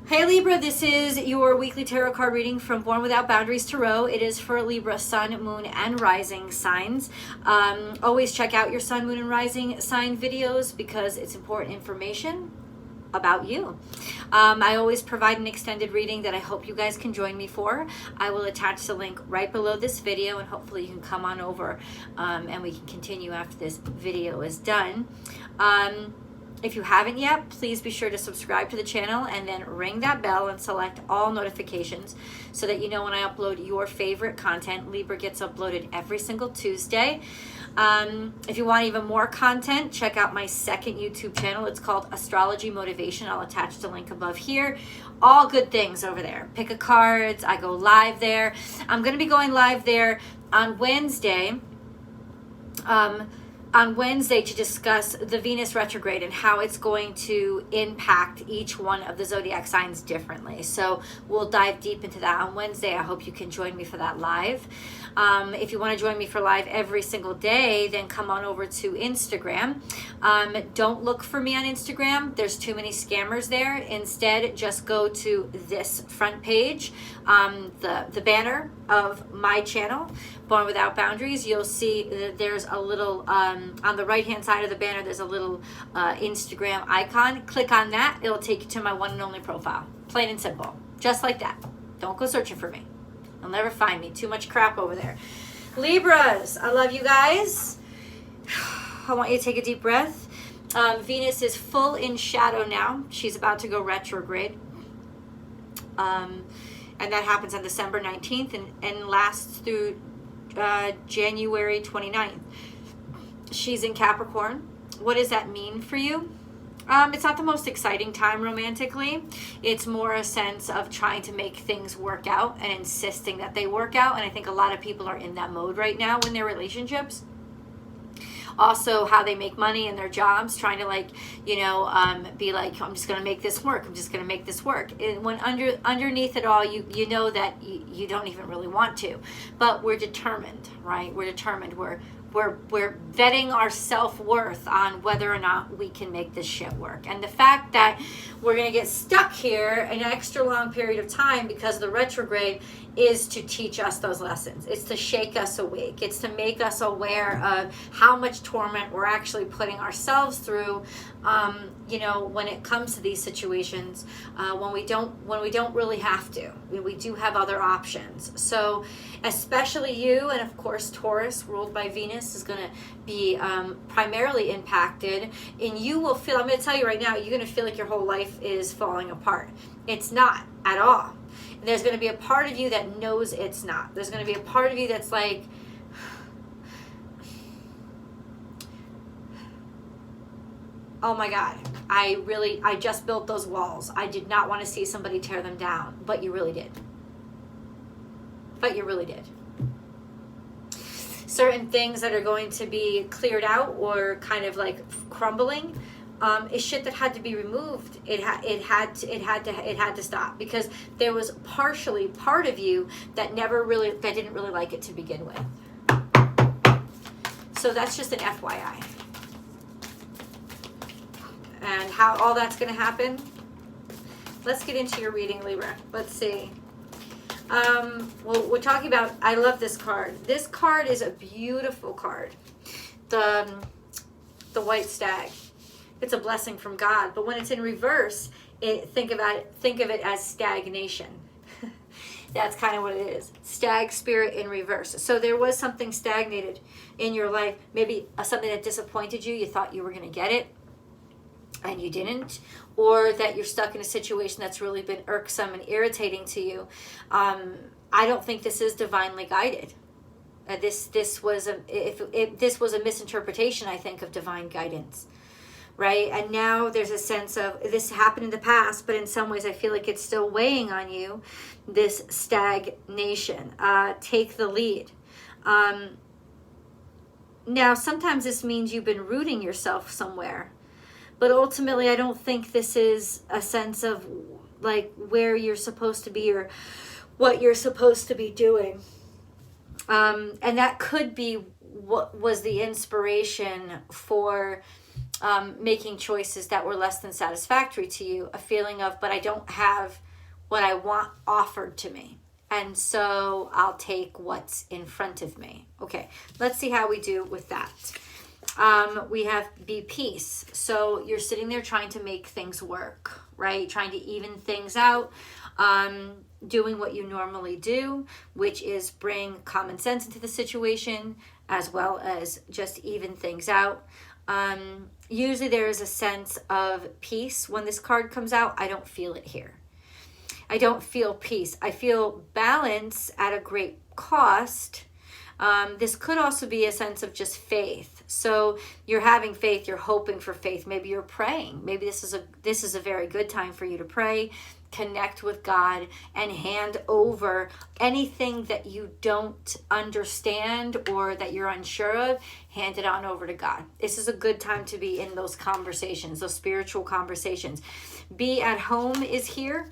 Hey Libra, this is your weekly tarot card reading from Born Without Boundaries Tarot. It is for Libra sun, moon, and rising signs. Always check out your sun, moon, and rising sign videos because it's important information about you. I always provide an extended reading that I hope you guys can join me for. I will attach the link right below this video, and hopefully you can come on over and we can continue after this video is done. If you haven't yet, please be sure to subscribe to the channel and then ring that bell and select all notifications so that you know when I upload your favorite content. Libra gets uploaded every single Tuesday. If you want even more content, check out my second YouTube channel. It's called Astrology Motivation. I'll attach the link above here. All good things over there. Pick a cards. I go live there. I'm going to be going live there on Wednesday. To discuss the Venus retrograde and how it's going to impact each one of the zodiac signs differently. So we'll dive deep into that on Wednesday. I hope you can join me for that live. If you want to join me for live every single day, then come on over to Instagram. Don't look for me on Instagram. There's too many scammers there. Instead, just go to this front page, the banner of my channel, Born Without Boundaries. You'll see that there's a little, on the right hand side of the banner, there's a little Instagram icon. Click on that. It'll take you to my one and only profile. Plain and simple. Just like that. Don't go searching for me. You'll never find me. Too much crap over there. Libras, I love you guys. I want you to take a deep breath. Venus is full in shadow now. She's about to go retrograde. And that happens on December 19th and lasts through January 29th. She's in Capricorn. What does that mean for you? It's not the most exciting time romantically. It's more a sense of trying to make things work out and insisting that they work out. And I think a lot of people are in that mode right now in their relationships. Also, how they make money in their jobs, trying to be like, I'm just going to make this work. I'm just going to make this work. And when underneath it all, you know that you don't even really want to. But we're determined, right? We're determined. We're vetting our self-worth on whether or not we can make this shit work. And the fact that we're going to get stuck here an extra long period of time because of the retrograde is to teach us those lessons. It's to shake us awake. It's to make us aware of how much torment we're actually putting ourselves through, when it comes to these situations, when we don't really have to. We do have other options. So especially you, and of course Taurus, ruled by Venus, is going to be primarily impacted. And you will feel, I'm going to tell you right now, you're going to feel like your whole life is falling apart. It's not at all. There's going to be a part of you that knows it's not. There's going to be a part of you that's like, oh my God, I just built those walls. I did not want to see somebody tear them down, but you really did. Certain things that are going to be cleared out or kind of like crumbling is shit that had to be removed. It had to stop because there was partially part of you that didn't really like it to begin with. So that's just an FYI. And how all that's going to happen. Let's get into your reading, Libra. Let's see. Well, we're talking about, I love this card. This card is a beautiful card. The white stag. It's a blessing from God. But when it's in reverse, think of it as stagnation. That's kind of what it is. Stag spirit in reverse. So there was something stagnated in your life. Maybe something that disappointed you. You thought you were going to get it and you didn't. Or that you're stuck in a situation that's really been irksome and irritating to you. I don't think this is divinely guided. This was a misinterpretation, I think, of divine guidance. Right? And now there's a sense of this happened in the past, but in some ways I feel like it's still weighing on you, this stagnation. Take the lead. Now, sometimes this means you've been rooting yourself somewhere, but ultimately I don't think this is a sense of like where you're supposed to be or what you're supposed to be doing. And that could be what was the inspiration for making choices that were less than satisfactory to you, a feeling of, but I don't have what I want offered to me. And so I'll take what's in front of me. Okay, let's see how we do with that. We have be peace. So you're sitting there trying to make things work, right? Trying to even things out, doing what you normally do, which is bring common sense into the situation, as well as just even things out. Usually there is a sense of peace when this card comes out. I don't feel it here. I don't feel peace. I feel balance at a great cost. This could also be a sense of just faith. So you're having faith, you're hoping for faith. Maybe you're praying. Maybe this is a very good time for you to pray, connect with God, and hand over anything that you don't understand or that you're unsure of. Hand it on over to God. This is a good time to be in those conversations, those spiritual conversations. Be at home is here.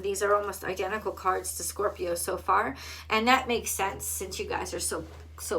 These are almost identical cards to Scorpio so far, and that makes sense since you guys are so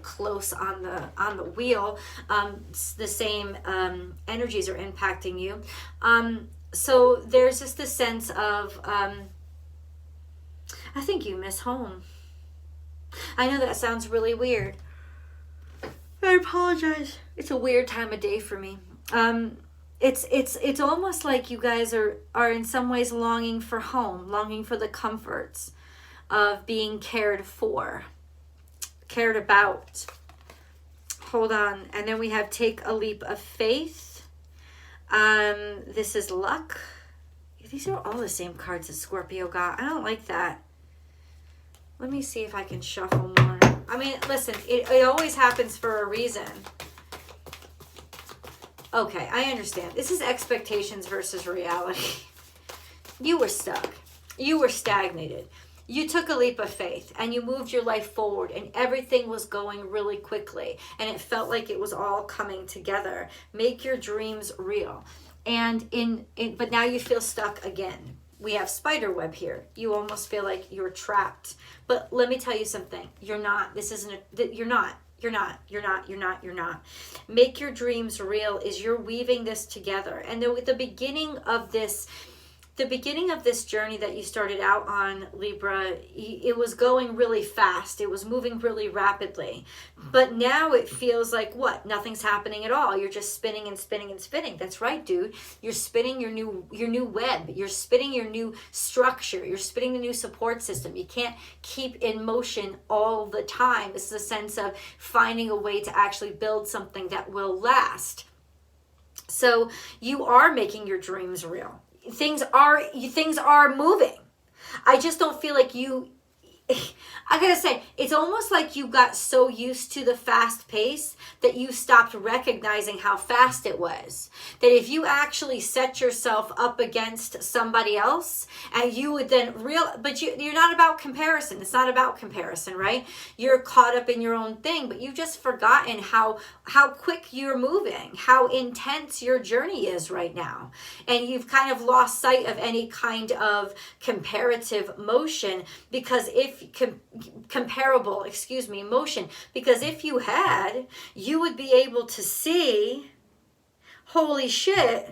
close on the wheel. The same energies are impacting you. So there's just this sense of I think you miss home. I know that sounds really weird. I apologize. It's a weird time of day for me. It's almost like you guys are in some ways longing for home, longing for the comforts of being cared for, cared about. Hold on. And then we have take a leap of faith. This is luck. These are all the same cards as Scorpio got. I don't like that. Let me see if I can shuffle more. I mean, listen, it always happens for a reason. Okay, I understand. This is expectations versus reality. You were stuck. You were stagnated. You took a leap of faith and you moved your life forward and everything was going really quickly and it felt like it was all coming together. Make your dreams real. And but now you feel stuck again. We have spider web here. You almost feel like you're trapped. But let me tell you something. You're not. This isn't. You're not. You're not. Make your dreams real is you're weaving this together. And the beginning of this journey that you started out on, Libra, it was going really fast. It was moving really rapidly. But now it feels like what? Nothing's happening at all. You're just spinning and spinning and spinning. That's right, dude. You're spinning your new web. You're spinning your new structure. You're spinning the new support system. You can't keep in motion all the time. This is a sense of finding a way to actually build something that will last. So you are making your dreams real. Things are moving. I just don't feel like I gotta say, it's almost like you got so used to the fast pace that you stopped recognizing how fast it was. That if you actually set yourself up against somebody else and you would then but you're not about comparison. It's not about comparison, right? You're caught up in your own thing, but you've just forgotten how quick you're moving, how intense your journey is right now. And you've kind of lost sight of any kind of comparative motion because motion, because if you had, you would be able to see, holy shit,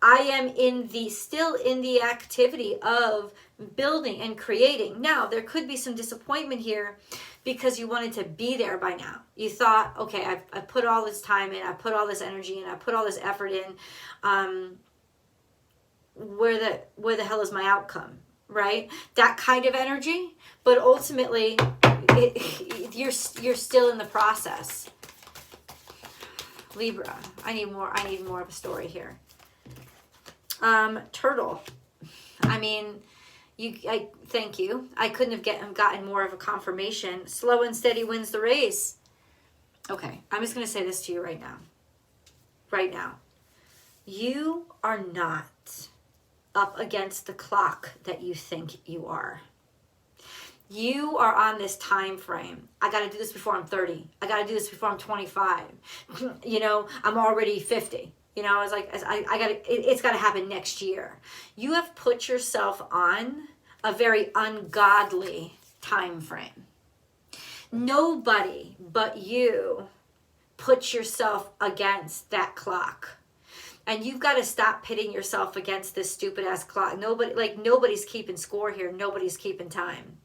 I am still in the activity of building and creating. Now, there could be some disappointment here because you wanted to be there by now. You thought, okay, I put all this time in, I put all this energy in, I put all this effort in. Where the hell is my outcome? Right? That kind of energy, but ultimately you're still in the process. Libra, I need more of a story here. Turtle, I mean, thank you. I couldn't have gotten more of a confirmation. Slow and steady wins the race. Okay, I'm just going to say this to you right now. Right now. You are not up against the clock that you think you are. You are on this time frame. I got to do this before I'm 30. I got to do this before I'm 25. I'm already 50. I was like, it's got to happen next year. You have put yourself on a very ungodly time frame. Nobody but you put yourself against that clock. And you've got to stop pitting yourself against this stupid ass clock. Nobody's keeping score here. Nobody's keeping time.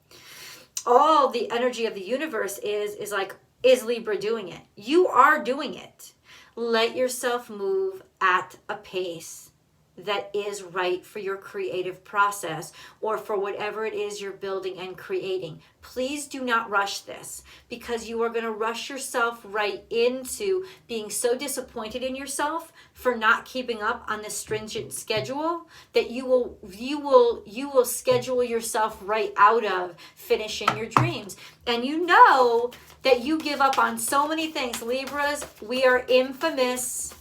All the energy of the universe is like, is Libra doing it? You are doing it. Let yourself move at a pace that is right for your creative process or for whatever it is you're building and creating. Please do not rush this, because you are going to rush yourself right into being so disappointed in yourself for not keeping up on this stringent schedule that you will schedule yourself right out of finishing your dreams. And you know that you give up on so many things. Libras, we are infamous.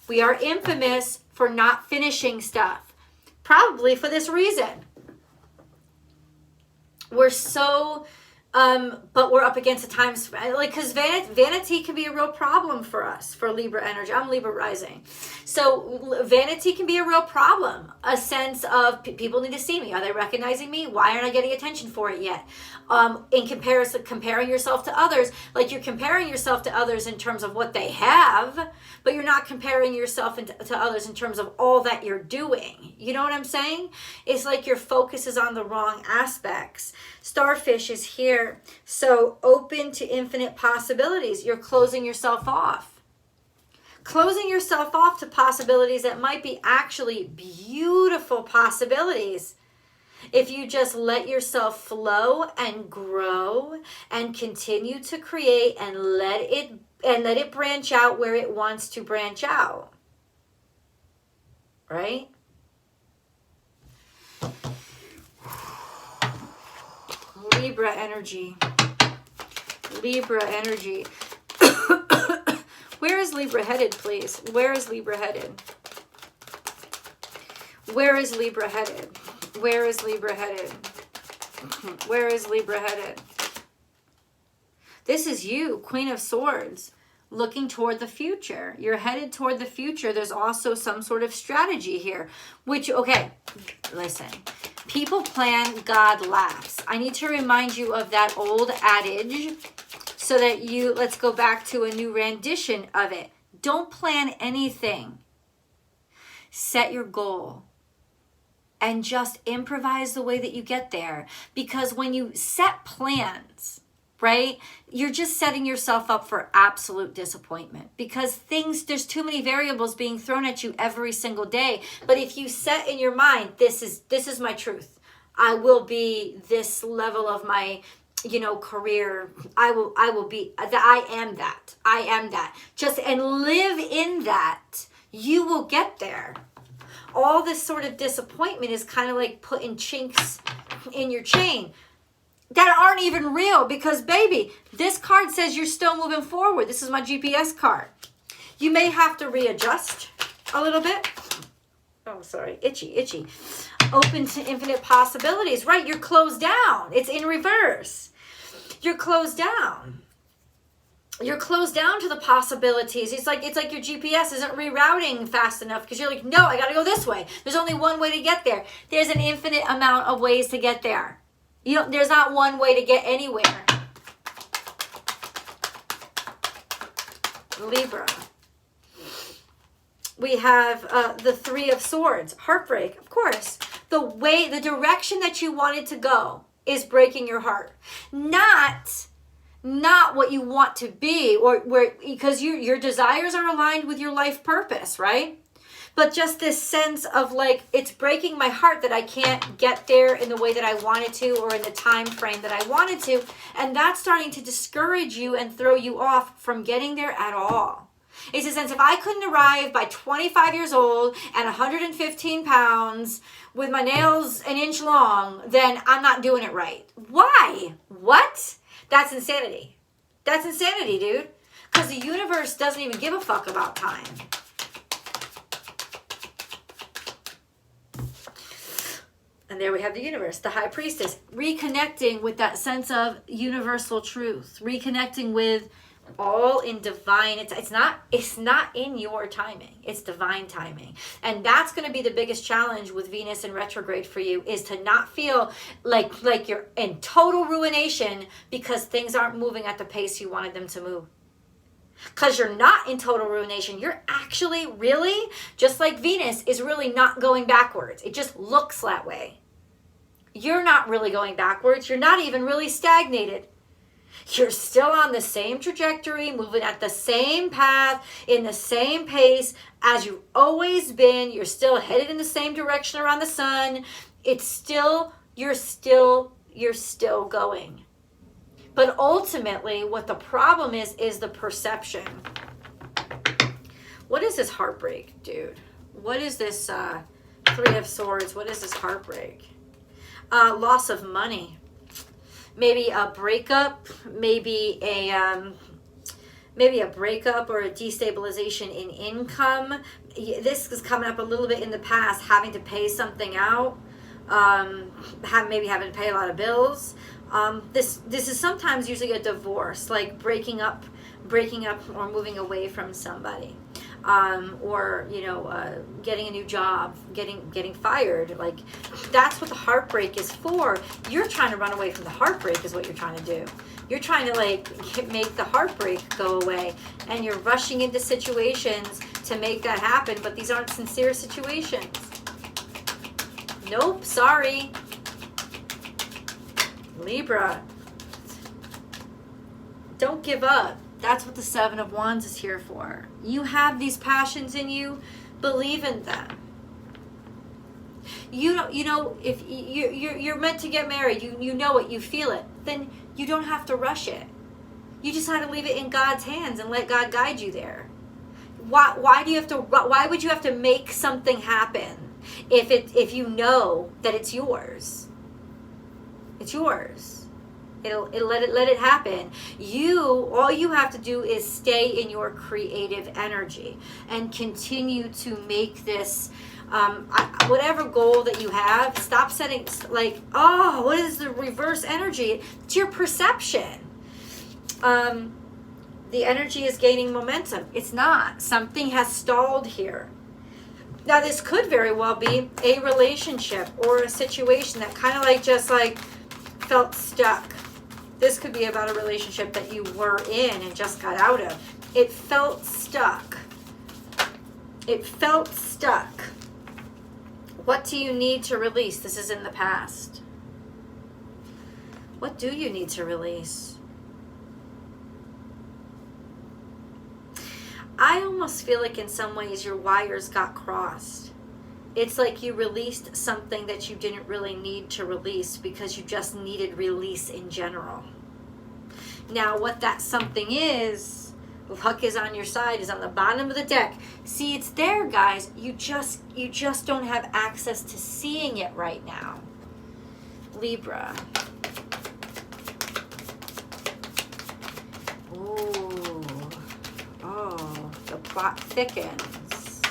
We are infamous for not finishing stuff. Probably for this reason. We're so, but we're up against a time span. Like, because vanity can be a real problem for us, for Libra energy. I'm Libra rising. So vanity can be a real problem. A sense of people need to see me. Are they recognizing me? Why aren't I getting attention for it yet? In comparison, comparing yourself to others. Like, you're comparing yourself to others in terms of what they have, but you're not comparing yourself to others in terms of all that you're doing. You know what I'm saying? It's like your focus is on the wrong aspects. Starfish is here. So open to infinite possibilities. You're closing yourself off. Closing yourself off to possibilities that might be actually beautiful possibilities. If you just let yourself flow and grow and continue to create and let it branch out where it wants to branch out. Right? Libra energy. Libra energy. Where is Libra headed, please? Where is Libra headed? Where is Libra headed? Where is Libra headed? Where is Libra headed? This is you, Queen of Swords, looking toward the future. You're headed toward the future. There's also some sort of strategy here, which, okay, listen. People plan, God laughs. I need to remind you of that old adage so that let's go back to a new rendition of it. Don't plan anything. Set your goal and just improvise the way that you get there. Because when you set plans, right, you're just setting yourself up for absolute disappointment, because there's too many variables being thrown at you every single day. But if you set in your mind, this is my truth. I will be this level of my, career. I will be that. I am that. I am that. And live in that. You will get there. All this sort of disappointment is kind of like putting chinks in your chain that aren't even real, because, baby, this card says you're still moving forward. This is my GPS card. You may have to readjust a little bit. Oh, sorry. Itchy. Open to infinite possibilities. Right, you're closed down. It's in reverse. You're closed down. You're closed down to the possibilities. It's like your GPS isn't rerouting fast enough, because you're like, no, I got to go this way. There's only one way to get there. There's an infinite amount of ways to get there. There's not one way to get anywhere. Libra. We have the Three of Swords. Heartbreak, of course. The direction that you wanted to go is breaking your heart. Not what you want to be, because your desires are aligned with your life purpose, right? But just this sense of like, it's breaking my heart that I can't get there in the way that I wanted to, or in the time frame that I wanted to. And that's starting to discourage you and throw you off from getting there at all. It's a sense, if I couldn't arrive by 25 years old and 115 pounds with my nails an inch long, then I'm not doing it right. Why? What? That's insanity. That's insanity, dude. Because the universe doesn't even give a fuck about time. And there we have the universe, the High Priestess, reconnecting with that sense of universal truth, reconnecting with all in divine. It's not in your timing. It's divine timing. And that's going to be the biggest challenge with Venus in retrograde for you, is to not feel like you're in total ruination because things aren't moving at the pace you wanted them to move. Because you're not in total ruination. You're actually really, just like Venus, is really not going backwards. It just looks that way. You're not really going backwards. You're not even really stagnated. You're still on the same trajectory, moving at the same path, in the same pace as you've always been. You're still headed in the same direction around the sun. It's still, you're still going. But ultimately, what the problem is the perception. What is this heartbreak, dude? What is this Three of Swords? What is this heartbreak? Loss of money. Maybe a breakup. Maybe a breakup or a destabilization in income. This is coming up a little bit in the past, having to pay something out. Maybe having to pay a lot of bills. This is sometimes usually a divorce, like breaking up or moving away from somebody, or getting a new job, getting fired. Like, that's what the heartbreak is for. You're trying to run away from the heartbreak is what you're trying to do. You're trying to make the heartbreak go away, and you're rushing into situations to make that happen, but these aren't sincere situations. Nope, sorry. Libra, don't give up. That's what the Seven of Wands is here for. You have these passions in you. Believe in them. If you're meant to get married, you know it, you feel it, then you don't have to rush it. You just have to leave it in God's hands and let God guide you there. Why would you have to make something happen if you know that it's yours? It's yours. It'll let it happen. All you have to do is stay in your creative energy and continue to make this whatever goal that you have. Stop setting what is the reverse energy? It's your perception. The energy is gaining momentum. It's not. Something has stalled here. Now, this could very well be a relationship or a situation that kind of felt stuck. This could be about a relationship that you were in and just got out of. It felt stuck. It felt stuck. What do you need to release? This is in the past. What do you need to release? I almost feel like in some ways your wires got crossed. It's like you released something that you didn't really need to release because you just needed release in general. Now, what that something is, luck is on your side, is on the bottom of the deck. See, it's there, guys. You just don't have access to seeing it right now. Libra. Ooh. Oh, the plot thickens.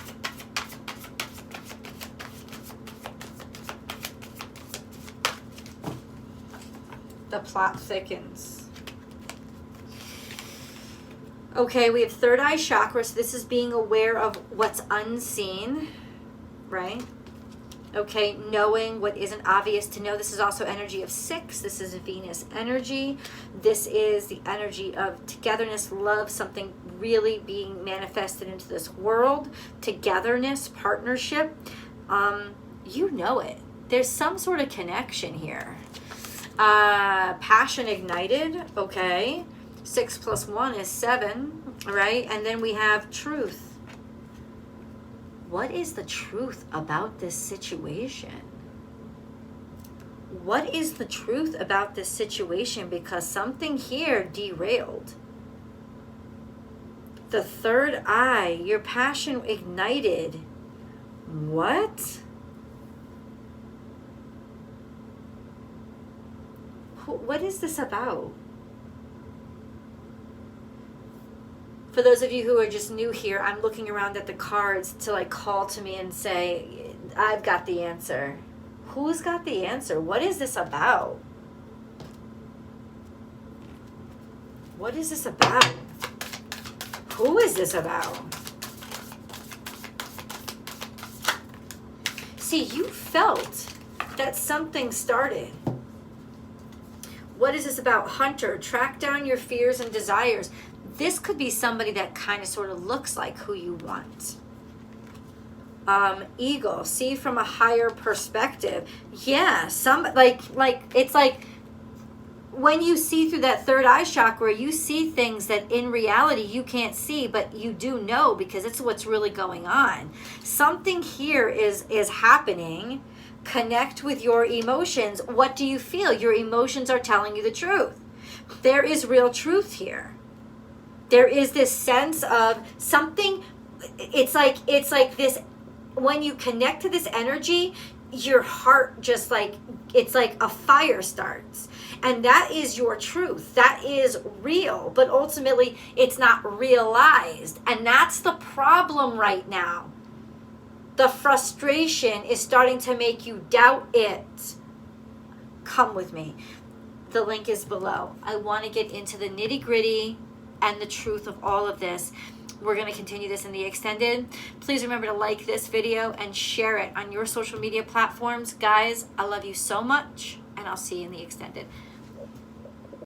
The plot thickens. Okay, we have third eye chakra. So this is being aware of what's unseen, right? Okay, knowing what isn't obvious to know. This is also energy of 6. This is Venus energy. This is the energy of togetherness, love, something really being manifested into this world. Togetherness, partnership. You know it. There's some sort of connection here. Passion ignited, okay. 6 + 1 is 7, right? And then we have truth. What is the truth about this situation? What is the truth about this situation? Because something here derailed. The third eye, your passion ignited. What? What is this about? For those of you who are just new here, I'm looking around at the cards to call to me and say, I've got the answer. Who's got the answer? What is this about? What is this about? Who is this about? See, you felt that something started. What is this about? Hunter, track down your fears and desires. this could be somebody that kind of sort of looks like who you want. Eagle, see from a higher perspective. Yeah, it's like when you see through that third eye chakra, you see things that in reality you can't see, but you do know because it's what's really going on. Something here is happening. Connect with your emotions. What do you feel? Your emotions are telling you the truth. There is real truth here. There is this sense of something. It's like this. When you connect to this energy, your heart just like, it's like a fire starts. And that is your truth. That is real. But ultimately, it's not realized. And that's the problem right now. The frustration is starting to make you doubt it. Come with me. The link is below. I want to get into the nitty-gritty and the truth of all of this. We're going to continue this in the extended. Please remember to like this video and share it on your social media platforms. Guys, I love you so much, and I'll see you in the extended.